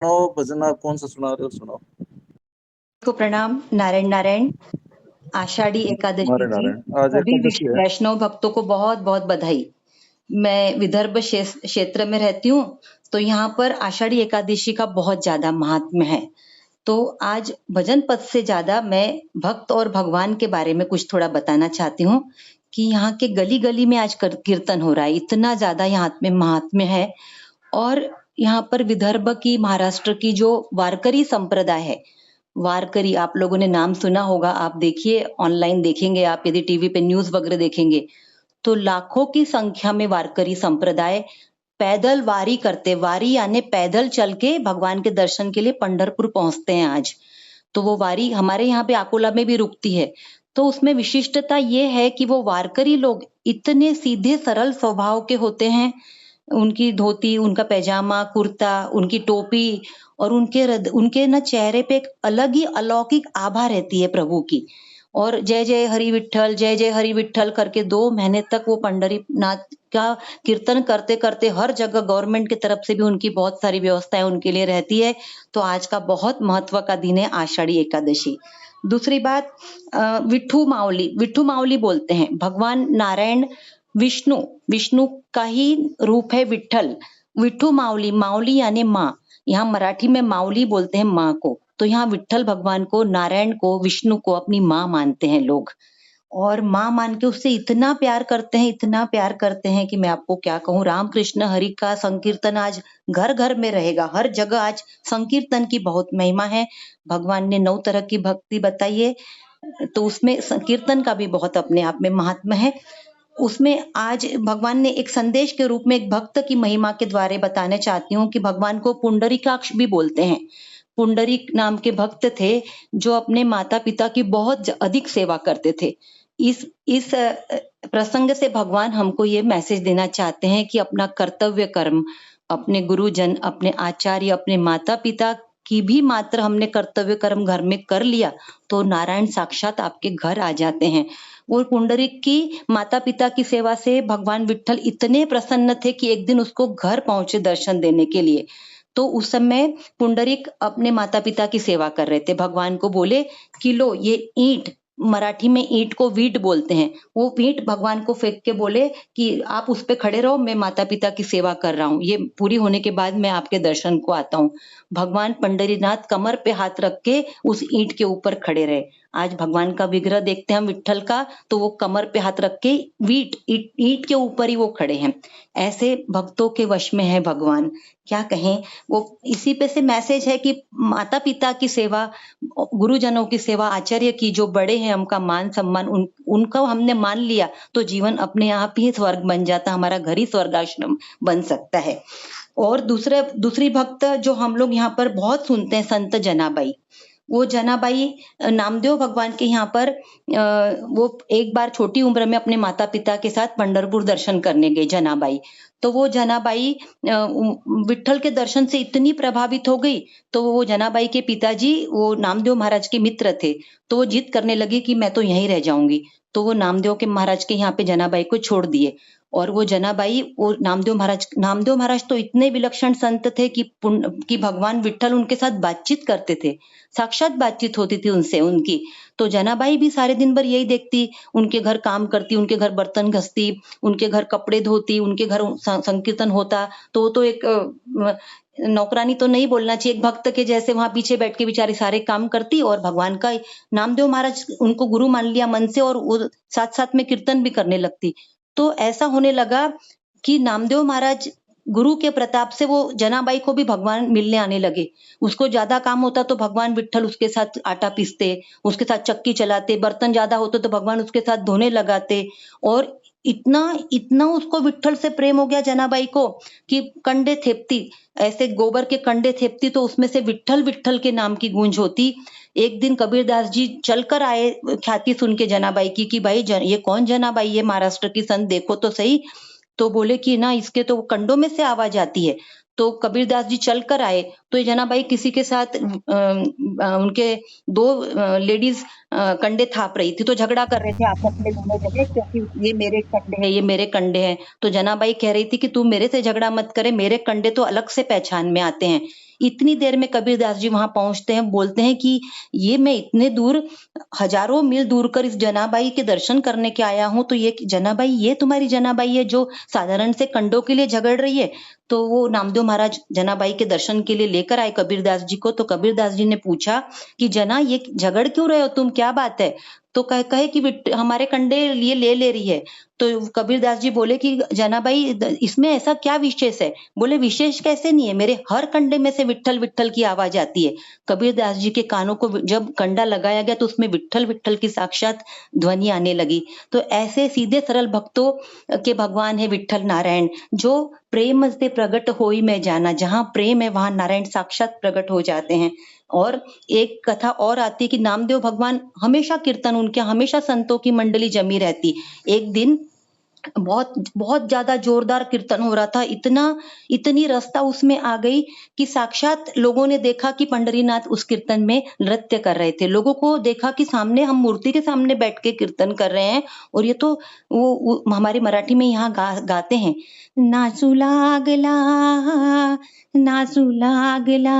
सुनाओ भजन, आप कौन सा सुना रहे हो? सुनाओ। को प्रणाम। नारायण नारायण। आषाढ़ी एकादशी नारायण की नारायण, आज सभी एकादशी है। वैष्णव भक्तों को बहुत बहुत बधाई। मैं विदर्भ क्षेत्र में रहती हूँ, तो यहाँ पर आषाढ़ी एकादशी का बहुत ज्यादा महात्म्य है। तो आज भजन पद से ज्यादा मैं भक्त और भगवान के बारे में कुछ थोड़ा बताना चाहती हूँ कि यहाँ के गली गली में आज कीर्तन हो रहा है। इतना ज्यादा यहाँ में महात्म्य है। और यहाँ पर विदर्भ की, महाराष्ट्र की जो वारकरी संप्रदाय है, वारकरी आप लोगों ने नाम सुना होगा। आप देखिए, ऑनलाइन देखेंगे, आप यदि टीवी पे न्यूज वगैरह देखेंगे तो लाखों की संख्या में वारकरी संप्रदाय पैदल वारी करते, वारी यानी पैदल चल के भगवान के दर्शन के लिए पंढरपुर पहुंचते हैं आज। तो वो वारी हमारे यहाँ पे अकोला में भी रुकती है। तो उसमें विशिष्टता ये है कि वो वारकरी लोग इतने सीधे सरल स्वभाव के होते हैं। उनकी धोती, उनका पैजामा, कुर्ता, उनकी टोपी और उनके ना चेहरे पे एक अलग ही अलौकिक आभा रहती है प्रभु की। और जय जय हरि विठ्ठल करके 2 महीने तक वो पंढरीनाथ का कीर्तन करते करते हर जगह गवर्नमेंट की तरफ से भी उनकी बहुत सारी व्यवस्थाएं उनके लिए रहती है। तो आज का बहुत महत्व का दिन है आषाढ़ी एकादशी। दूसरी बात, विठ्ठू मावली बोलते हैं भगवान नारायण। विष्णु विष्णु का ही रूप है विठ्ठल। विठ्ठू मावली, मावली यानी माँ। यहाँ मराठी में मावली बोलते हैं माँ को। तो यहाँ विठ्ठल भगवान को, नारायण को, विष्णु को अपनी माँ मानते हैं लोग। और माँ मान के उससे इतना प्यार करते हैं, इतना प्यार करते हैं कि मैं आपको क्या कहूँ। रामकृष्ण हरि का संकीर्तन आज घर घर में रहेगा, हर जगह आज संकीर्तन की बहुत महिमा है। भगवान ने 9 तरह की भक्ति बताई है, तो उसमें संकीर्तन का भी बहुत अपने आप में महात्मा है। उसमें आज भगवान ने एक संदेश के रूप में एक भक्त की महिमा के द्वारा बताना चाहती हूँ कि भगवान को पुंडरीकाक्ष भी बोलते हैं। पुंडरीक नाम के भक्त थे जो अपने माता पिता की बहुत अधिक सेवा करते थे। इस प्रसंग से भगवान हमको ये मैसेज देना चाहते हैं कि अपना कर्तव्य कर्म, अपने गुरुजन, अपने आचार्य, अपने माता पिता की भी मात्र हमने कर्तव्य कर्म घर में कर लिया तो नारायण साक्षात आपके घर आ जाते हैं। वो पुंडरीक की माता पिता की सेवा से भगवान विठ्ठल इतने प्रसन्न थे कि एक दिन उसको घर पहुंचे दर्शन देने के लिए। तो उस समय पुंडरीक अपने माता पिता की सेवा कर रहे थे। भगवान को बोले कि लो ये ईंट, मराठी में ईंट को वीट बोलते हैं, वो ईंट भगवान को फेंक के बोले कि आप उस पे खड़े रहो, मैं माता पिता की सेवा कर रहा हूँ, ये पूरी होने के बाद मैं आपके दर्शन को आता हूँ। भगवान पंढरीनाथ कमर पे हाथ रख के उस ईंट के ऊपर खड़े रहे। आज भगवान का विग्रह देखते हैं हम विठ्ठल का, तो वो कमर पे हाथ रख के ईंट के ऊपर ही वो खड़े हैं। ऐसे भक्तों के वश में है भगवान, क्या कहें। वो इसी पे से मैसेज है कि माता पिता की सेवा, गुरुजनों की सेवा, आचार्य की, जो बड़े हैं उनका मान सम्मान, उनको हमने मान लिया तो जीवन अपने आप ही स्वर्ग बन जाता, हमारा घर ही स्वर्गाश्रम बन सकता है। और दूसरी भक्त जो हम लोग यहाँ पर बहुत सुनते हैं, संत जनाबाई। वो जनाबाई नामदेव भगवान के यहाँ पर वो एक बार छोटी उम्र में अपने माता पिता के साथ पंढरपुर दर्शन करने गए जनाबाई। तो वो जनाबाई विठ्ठल के दर्शन से इतनी प्रभावित हो गई, तो वो जनाबाई के पिताजी वो नामदेव महाराज के मित्र थे। तो वो जिद करने लगी कि मैं तो यहीं रह जाऊंगी। तो वो नामदेव के महाराज के यहाँ पे जनाबाई को छोड़ दिए। और वो जनाबाई, वो नामदेव महाराज तो इतने विलक्षण संत थे कि भगवान विठ्ठल उनके साथ बातचीत करते थे, साक्षात बातचीत होती थी उनसे उनकी। तो जनाबाई भी सारे दिन भर यही देखती, उनके घर काम करती, उनके घर बर्तन घसती, उनके घर कपड़े धोती, उनके घर संकीर्तन होता। तो वो तो एक नौकरानी तो नहीं बोलना चाहिए, एक भक्त के जैसे वहां पीछे बैठ के बेचारी सारे काम करती और भगवान का, नामदेव महाराज उनको गुरु मान लिया मन से और वो साथ साथ में कीर्तन भी करने लगती। तो ऐसा होने लगा कि नामदेव महाराज गुरु के प्रताप से वो जनाबाई को भी भगवान मिलने आने लगे। उसको ज्यादा काम होता तो भगवान विठ्ठल उसके साथ आटा पीसते, उसके साथ चक्की चलाते, बर्तन ज्यादा होते तो भगवान उसके साथ धोने लगाते। और इतना इतना उसको विठ्ठल से प्रेम हो गया जनाबाई को कि कंडे थेपती, ऐसे गोबर के कंडे थेपती तो उसमें से विठ्ठल विठ्ठल के नाम की गूंज होती। एक दिन कबीरदास जी चलकर आए ख्याति सुन के जनाबाई की कि भाई ये कौन जनाबाई है, महाराष्ट्र की संत, देखो तो सही। तो बोले कि ना इसके तो कंडों में से आवाज आती है। तो कबीरदास जी चल कर आए तो ये जनाबाई किसी के साथ उनके 2 लेडीज कंडे थाप रही थी, तो झगड़ा कर रहे थे आपस में दोनों जने, क्योंकि ये मेरे कंडे हैं, ये मेरे कंडे हैं। तो जनाबाई कह रही थी कि तू मेरे से झगड़ा मत करे, मेरे कंडे तो अलग से पहचान में आते हैं। इतनी देर में कबीरदास जी वहां पहुंचते हैं, बोलते हैं कि ये मैं इतने दूर हजारों मील दूर कर इस जनाबाई के दर्शन करने के आया हूँ, तो ये जनाबाई, ये तुम्हारी जनाबाई है जो साधारण से कंडों के लिए झगड़ रही है? तो वो नामदेव महाराज जनाबाई के दर्शन के लिए लेकर आए कबीरदास जी को। तो कबीरदास जी ने पूछा कि जना, ये झगड़ क्यों रहे हो तुम, क्या बात है? तो कहे कि हमारे कंडे ये ले रही है। तो कबीरदास जी बोले कि जनाबाई, इसमें ऐसा क्या विशेष है? बोले विशेष कैसे नहीं है, मेरे हर कंडे में से विट्ठल विट्ठल की आवाज आती है। कबीरदास जी के कानों को जब कंडा लगाया गया तो उसमें विट्ठल विट्ठल की साक्षात ध्वनि आने लगी। तो ऐसे सीधे सरल भक्तों के भगवान है विट्ठल नारायण, जो प्रेम से प्रकट होई में जाना, जहां प्रेम है वहां नारायण साक्षात प्रकट हो जाते हैं। और एक कथा और आती है कि नामदेव भगवान हमेशा कीर्तन, उनके हमेशा संतों की मंडली जमी रहती। एक दिन बहुत बहुत ज्यादा जोरदार कीर्तन हो रहा था, इतनी रसता उसमें आ गई कि साक्षात लोगों ने देखा कि पंडरीनाथ उस कीर्तन में नृत्य कर रहे थे। लोगों को देखा कि सामने हम मूर्ति के सामने बैठ के कीर्तन कर रहे हैं, और ये तो वो हमारी मराठी में यहाँ गाते हैं, नाचू लागला, नाचू लागला,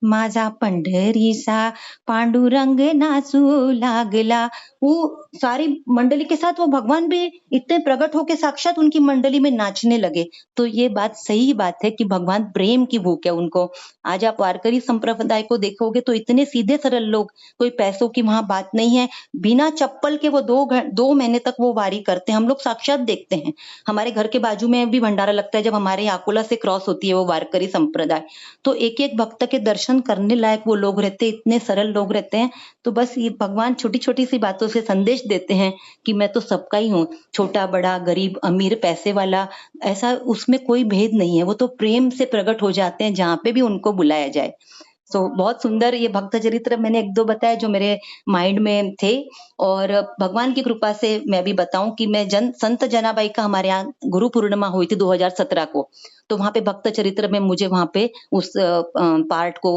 माझा पंढरीसा पांडुरंग नाचू लागला। वो सारी मंडली के साथ वो भगवान भी इतने प्रकट होके साक्षात उनकी मंडली में नाचने लगे। तो ये बात सही बात है कि भगवान प्रेम की भूख है उनको। आज आप वारकरी संप्रदाय को देखोगे तो इतने सीधे सरल लोग, कोई पैसों की वहां बात नहीं है। बिना चप्पल के वो 2 महीने तक वो वारी करते हैं, हम लोग साक्षात देखते हैं। हमारे घर के बाजू में भी भंडारा लगता है जब हमारे यहाँ अकोला से क्रॉस होती है वो वारकरी संप्रदाय। तो एक एक भक्त के दर्शन करने लायक वो लोग रहते हैं, इतने सरल लोग रहते हैं। तो बस ये भगवान छोटी छोटी सी बातों से संदेश देते हैं कि मैं तो सबका ही हूँ, छोटा बड़ा, गरीब अमीर, पैसे वाला, ऐसा उसमें कोई भेद नहीं है। वो तो प्रेम से प्रकट हो जाते हैं जहाँ पे भी उनको बुलाया जाए। सो बहुत सुंदर ये भक्त चरित्र मैंने 1-2 बताए जो मेरे माइंड में थे। और भगवान की कृपा से मैं भी बताऊं कि मैं संत जनाबाई का हमारे यहाँ गुरु पूर्णिमा हुई थी 2017 को। तो वहां पे भक्त चरित्र में मुझे वहां पे उस पार्ट को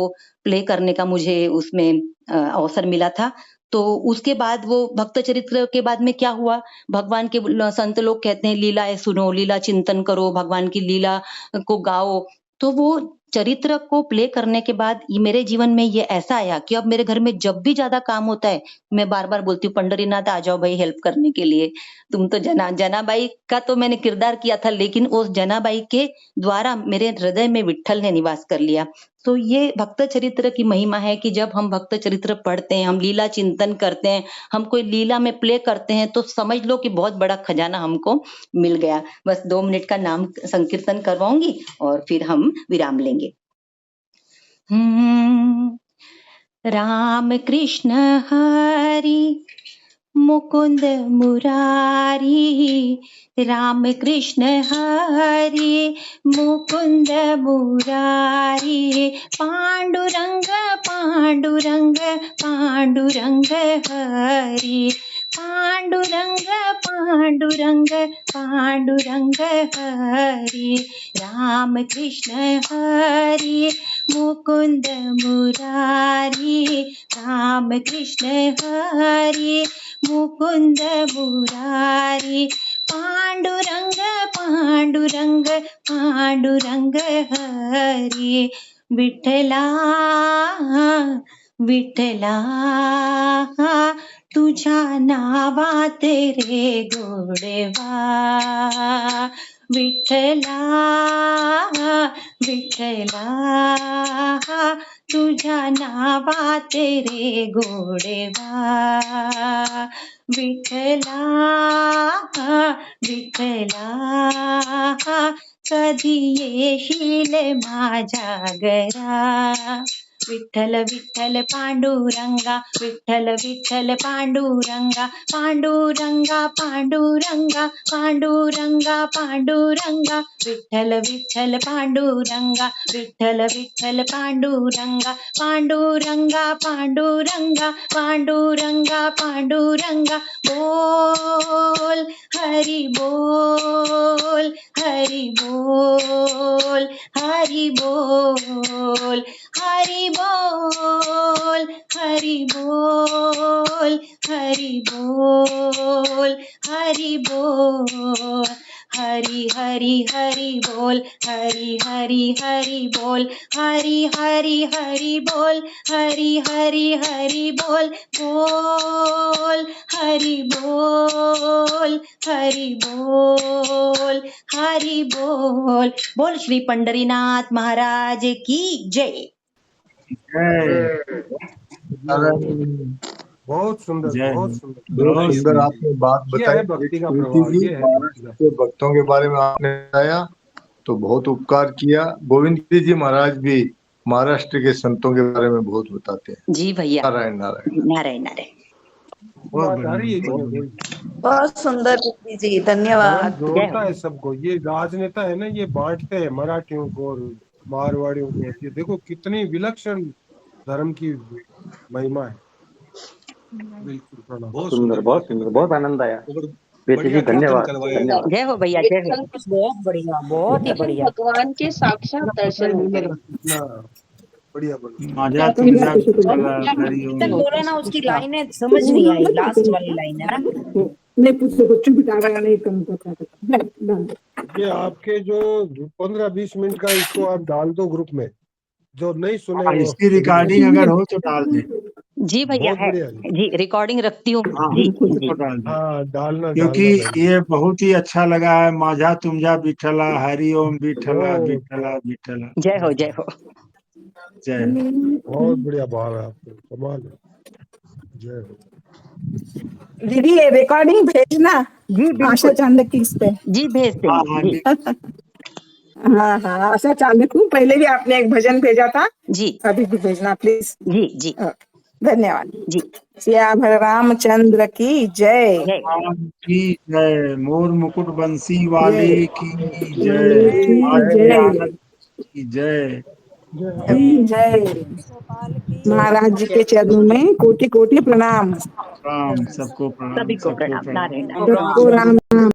प्ले करने का मुझे उसमें अवसर मिला था। तो उसके बाद वो भक्त चरित्र के बाद में क्या हुआ, भगवान के संत लोग कहते हैं लीलाएं सुनो, लीला चिंतन करो, भगवान की लीला को गाओ। तो वो चरित्र को प्ले करने के बाद ये मेरे जीवन में ये ऐसा आया कि अब मेरे घर में जब भी ज्यादा काम होता है, मैं बार बार बोलती हूँ पंडरीनाथ आ जाओ भाई हेल्प करने के लिए। तुम तो जनाबाई का तो मैंने किरदार किया था, लेकिन उस जनाबाई के द्वारा मेरे हृदय में विट्ठल ने निवास कर लिया। तो ये भक्त चरित्र की महिमा है कि जब हम भक्त चरित्र पढ़ते हैं, हम लीला चिंतन करते हैं, हम कोई लीला में प्ले करते हैं, तो समझ लो कि बहुत बड़ा खजाना हमको मिल गया। बस 2 मिनट का नाम संकीर्तन करवाऊंगी और फिर हम विराम लेंगे। राम कृष्ण हरि मुकुंद मुरारी, राम कृष्ण हरि मुकुंद मुरारी, पांडुरंग पांडुरंग पांडुरंग हरि, पांडुरंग पांडुरंग पांडुरंग हरि, राम कृष्ण हरि मुकुंद मुरारी, राम कृष्ण हरि मुकुंद मुरारी, पांडुरंग पांडुरंग पांडुरंग हरि, विठला विठला तुझ्या नावात रे गोडवा, विठला विठला तुझ्या नावात रे गोडवा, विठला विठला कधी येशील माझ्या घरा, विठ्ठल विठ्ठल पांडुरंगा, विठ्ठल विठ्ठल पांडुरंगा, पांडुरंगा पांडुरंगा पांडुरंगा पांडुरंगा, विठ्ठल विठ्ठल पांडुरंगा, विठ्ठल विठ्ठल पांडुरंगा, पांडुरंगा पांडुरंगा पांडुरंगा पांडुरंगा, बोल हरि बोल हरि बोल हरि बोल हरि बोल हरि बोल हरि बोल हरि बोल हरि हरि हरि बोल, हरि हरि हरि बोल, हरि हरि हरि बोल, हरि हरि हरि बोल, बोल हरि बोल, हरि बोल, हरि बोल। बोल श्री पंढरीनाथ महाराज की जय। जय नारायण। बहुत सुंदर, जय बहुत सुंदर। बहुत सुंदर आपने बात ये बताई है भक्ति का कीर्ति प्रभाव, जी। ये है भक्ति महाराष्ट्र का। के भक्तों के बारे में आपने बताया तो बहुत उपकार किया। गोविंद गिरी जी महाराज भी महाराष्ट्र के संतों के बारे में बहुत बताते हैं। जी भैया, नारायण नारायण। नारायण नारायण। बहुत बात आ रही है बढ़िया, इसमें बहुत कोई? बहुत सुंदर कीर्ति जी, धर्म धन्यवाद। जय जोड़ता हो। है सबको। ये राजनेता है ना, ये बांटते हैं मराठियों को और मारवाड़ियों को। ये देखो कितनी विलक्षण धर्म की महिमा है। बिल्कुल प्रणाम। बहुत सुंदर, बहुत आनंद आया। और बेटी जी बढ़िया कीर्तन धन्यवाद, करवाया। धन्यवाद। जय हो भैया, जय हो। कीर्तन बहुत बढ़िया, बहुत ही बढ़िया। भगवान के साक्षात पता ही दर्शन नहीं होते लगा हैं। कितना बढ़िया बना। मजा तुमला चला कीर्तन हरिओम। बोला ना, उसकी लाइनें समझ नहीं आई, लास्ट वाली लाइन है ना। नहीं पूछो, बच्चों की तारा नहीं तुमको क्या पता। ये आपके जो 15-20 मिनट का, इसको आप डाल दो ग्रुप में। जो नहीं सुने हाँ, वो इसकी रिकॉर्डिंग अगर हो तो डाल दें। जी भैया बहुत है बढ़िया। जी, रिकॉर्डिंग रखती हूँ हाँ जी जी। उसको डाल दें हाँ, डालना क्योंकि डालना भाई। ये बहुत ही अच्छा लगा है। माझा तुमजा विठला हरि ओम विठला बहुत विठला विठला। जय हो, जय हो। जय हो। बहुत बढ़िया भाव है आपको, कमाल है। जय हो। दीदी ये रिकॉर्डिंग भेजना जी आशा बिल्कुल, चांदक की इस पे। जी भेजते हाँ हैं हाँ जी। हाँ हाँ, आशा चांदक को पहले भी आपने एक भजन भेजा था, जी अभी भी भेजना प्लीज। जी जी धन्यवाद। जी। सियावर रामचंद्र की जय। जय राम की जय। मोर मुकुट बंसी वाले जय की वाले जय। की आरती जय आनंद की जय। जय। महाराज जी के चरणों में कोटि कोटि प्रणाम। राम सबको प्रणाम, सभी को सबको प्रणाम, प्रणाम। नारायण नारायण। सबको राम राम।